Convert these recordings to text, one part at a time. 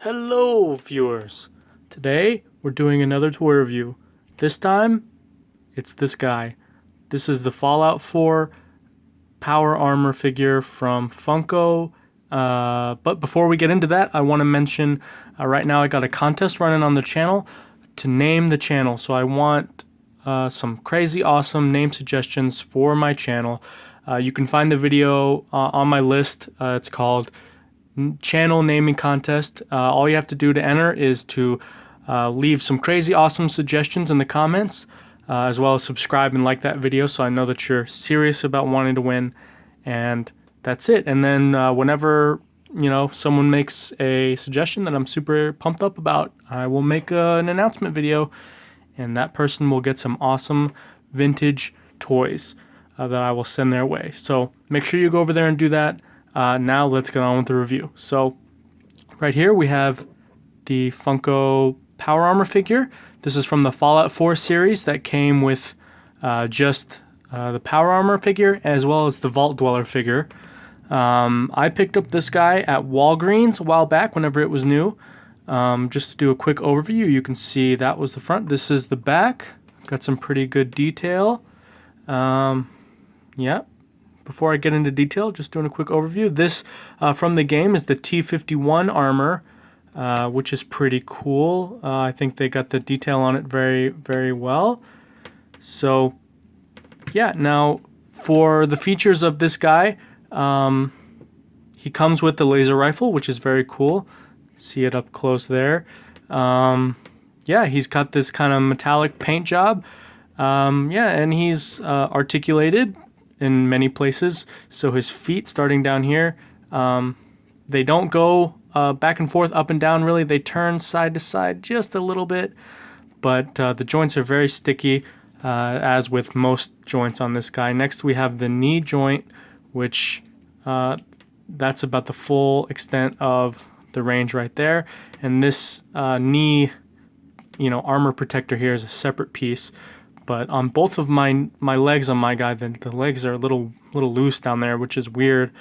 Hello, viewers. Today, we're doing another toy review. This time, it's this guy. This is the Fallout 4 power armor figure from Funko. But before we get into that, I want to mention right now I got a contest running on the channel to name the channel. So I want some crazy awesome name suggestions for my channel. You can find the video on my list. It's called Channel Naming Contest. All you have to do to enter is to leave some crazy awesome suggestions in the comments, as well as subscribe and like that video so I know that you're serious about wanting to win. And that's it. And then whenever someone makes a suggestion that I'm super pumped up about, I will make an announcement video, and that person will get some awesome vintage toys that I will send their way. So make sure you go over there and do that. Now let's get on with the review. So right here we have the Funko Power Armor figure. This is from the Fallout 4 series that came with just the Power Armor figure as well as the Vault Dweller figure. I picked up this guy at Walgreens a while back whenever it was new. Just to do a quick overview, you can see that was the front. This is the back. Got some pretty good detail. Yeah. Before I get into detail, just doing a quick overview. This from the game is the T-51 armor, which is pretty cool. I think they got the detail on it very, very well. So, yeah, now for the features of this guy, he comes with the laser rifle, which is very cool. See it up close there. Yeah, he's got this kind of metallic paint job. Yeah, and he's articulated in many places. So his feet, starting down here, they don't go back and forth, up and down really. They turn side to side just a little bit, but the joints are very sticky, as with most joints on this guy. Next we have the knee joint, which that's about the full extent of the range right there. And this knee, armor protector here is a separate piece. But on both of my legs on my guy, the legs are a little loose down there, which is weird,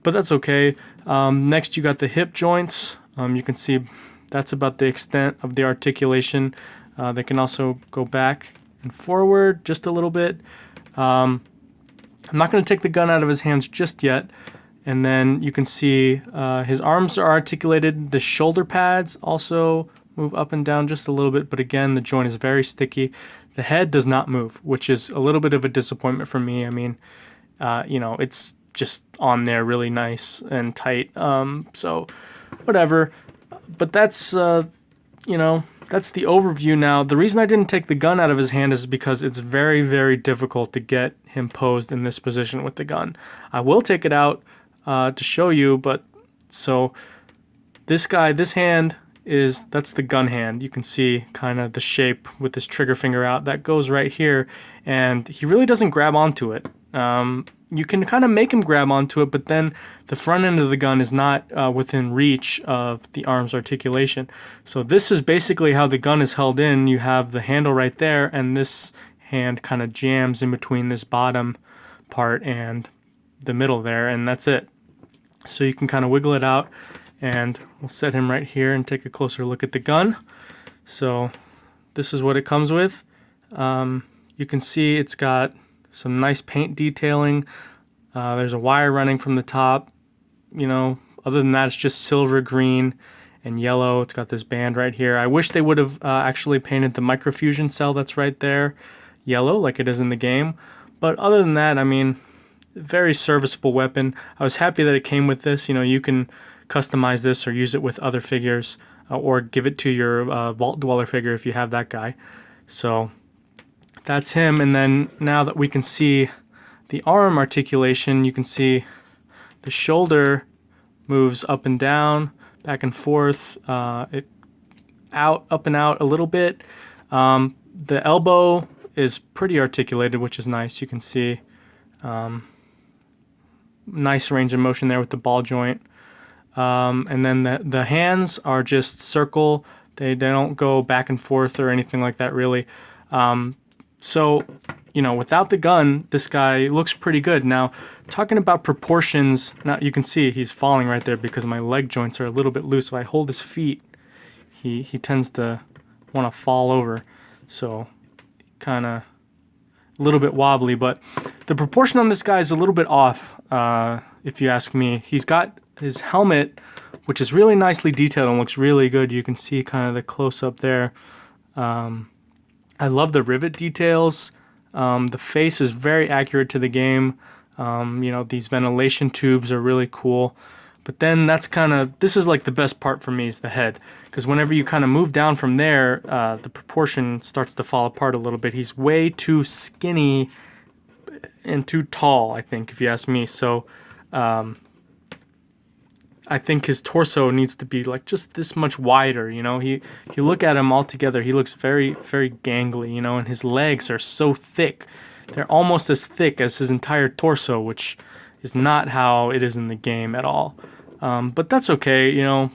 but that's okay. Next, you got the hip joints. You can see that's about the extent of the articulation. They can also go back and forward just a little bit. I'm not going to take the gun out of his hands just yet. And then you can see his arms are articulated. The shoulder pads also move up and down just a little bit, but again, the joint is very sticky. The head does not move, which is a little bit of a disappointment for me. I mean, it's just on there really nice and tight. So whatever. But that's, that's the overview now. The reason I didn't take the gun out of his hand is because it's very, very difficult to get him posed in this position with the gun. I will take it out to show you, but so this guy, this hand, that's the gun hand. You can see kind of the shape with his trigger finger out. That goes right here, and he really doesn't grab onto it. You can kind of make him grab onto it, but then the front end of the gun is not within reach of the arm's articulation. So this is basically how the gun is held in. You have the handle right there, and this hand kind of jams in between this bottom part and the middle there, and that's it. So you can kind of wiggle it out. And we'll set him right here and take a closer look at the gun. So this is what it comes with. You can see it's got some nice paint detailing. There's a wire running from the top. Other than that, it's just silver, green, and yellow. It's got this band right here. I wish they would have actually painted the microfusion cell that's right there yellow like it is in the game. But other than that, I mean, very serviceable weapon. I was happy that it came with this. You can customize this or use it with other figures, or give it to your Vault Dweller figure if you have that guy. So that's him. And then now that we can see the arm articulation, you can see the shoulder moves up and down, back and forth, it out, up and out a little bit. The elbow is pretty articulated, which is nice. You can see nice range of motion there with the ball joint. And then the hands are just circle. They don't go back and forth or anything like that really. So you know, without the gun, this guy looks pretty good. Now, talking about proportions, now you can see he's falling right there because my leg joints are a little bit loose. If I hold his feet, he tends to want to fall over. So, kind of a little bit wobbly, but the proportion on this guy is a little bit off, if you ask me. He's got his helmet, which is really nicely detailed and looks really good. You can see kind of the close-up there. I love the rivet details. The face is very accurate to the game. You know, these ventilation tubes are really cool. But then this is like the best part for me is the head. Because whenever you kind of move down from there, the proportion starts to fall apart a little bit. He's way too skinny and too tall, I think, if you ask me. So, I think his torso needs to be like just this much wider, you know. If you look at him all together, he looks very, very gangly, you know, and his legs are so thick. They're almost as thick as his entire torso, which is not how it is in the game at all. But that's okay, you know.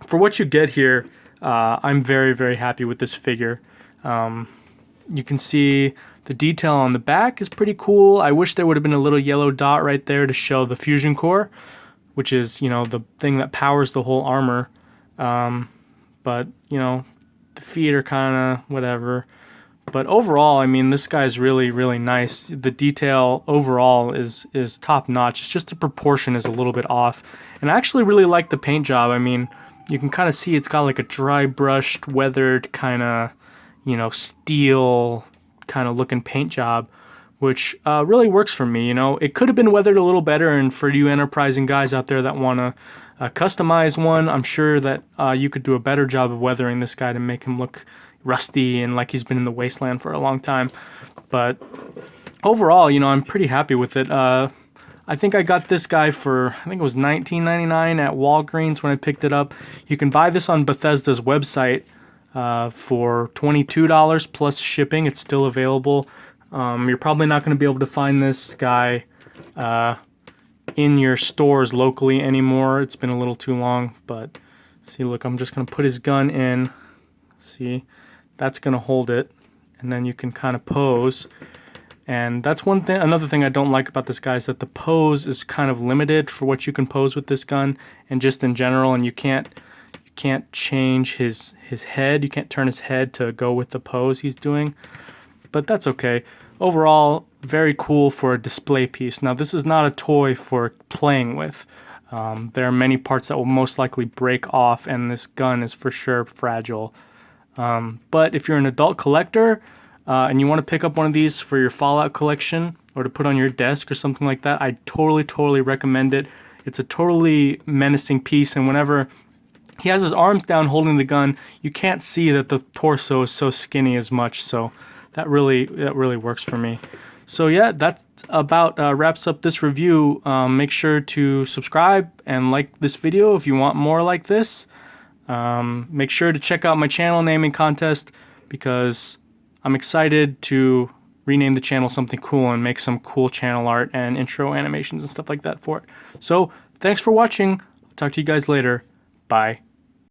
For what you get here, I'm very, very happy with this figure. You can see the detail on the back is pretty cool. I wish there would have been a little yellow dot right there to show the fusion core, which is, you know, the thing that powers the whole armor. But, you know, the feet are kind of whatever. But overall, I mean, this guy's really, really nice. The detail overall is top notch. It's just the proportion is a little bit off. And I actually really like the paint job. I mean, you can kind of see it's got like a dry brushed, weathered kind of, you know, steel kind of looking paint job, which really works for me. You know, it could have been weathered a little better, and for you enterprising guys out there that want to customize one, I'm sure that you could do a better job of weathering this guy to make him look rusty and like he's been in the wasteland for a long time. But overall, you know, I'm pretty happy with it. I think I got this guy for, I think it was $19.99 at Walgreens when I picked it up. You can buy this on Bethesda's website for $22 plus shipping. It's still available. You're probably not going to be able to find this guy in your stores locally anymore. It's been a little too long, but see, look, I'm just going to put his gun in. See, that's going to hold it, and then you can kind of pose. And that's one thing. Another thing I don't like about this guy is that the pose is kind of limited for what you can pose with this gun, and just in general. And you can't change his head. You can't turn his head to go with the pose he's doing. But that's okay. Overall, very cool for a display piece. Now, this is not a toy for playing with. There are many parts that will most likely break off, and this gun is for sure fragile. But if you're an adult collector, and you want to pick up one of these for your Fallout collection or to put on your desk or something like that, I totally recommend it. It's a totally menacing piece, and whenever he has his arms down holding the gun, you can't see that the torso is so skinny as much, so that really works for me. So yeah, that about wraps up this review. Make sure to subscribe and like this video if you want more like this. Make sure to check out my channel naming contest, because I'm excited to rename the channel something cool and make some cool channel art and intro animations and stuff like that for it. So, thanks for watching. I'll talk to you guys later. Bye.